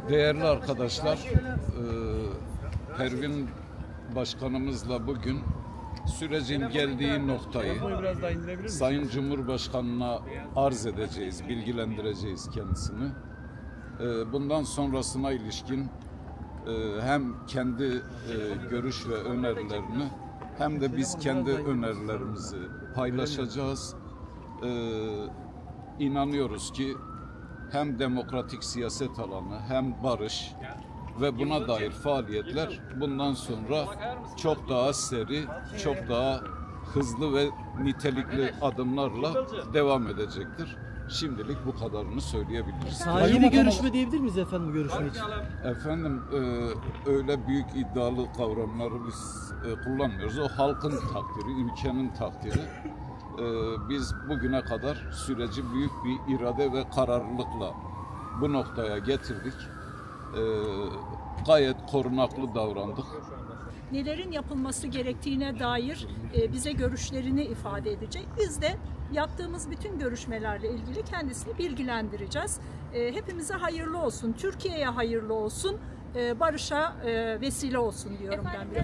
Değerli arkadaşlar, Pervin Başkanımızla bugün sürecin geldiği noktayı Sayın Cumhurbaşkanı'na arz edeceğiz, bilgilendireceğiz kendisini. Bundan sonrasına ilişkin hem kendi görüş ve önerilerini hem de biz kendi önerilerimizi paylaşacağız. İnanıyoruz ki hem demokratik siyaset alanı hem barış ve buna dair faaliyetler bundan sonra çok daha seri, çok daha hızlı ve nitelikli adımlarla devam edecektir. Şimdilik bu kadarını söyleyebiliriz. Sahi bir görüşme diyebilir miyiz efendim bu görüşme için? Efendim öyle büyük iddialı kavramları biz kullanmıyoruz. O halkın takdiri, ülkenin takdiri. Biz bugüne kadar süreci büyük bir irade ve kararlılıkla bu noktaya getirdik. Gayet korunaklı davrandık. Nelerin yapılması gerektiğine dair bize görüşlerini ifade edecek. Biz de yaptığımız bütün görüşmelerle ilgili kendisini bilgilendireceğiz. Hepimize hayırlı olsun, Türkiye'ye hayırlı olsun, barışa vesile olsun diyorum ben.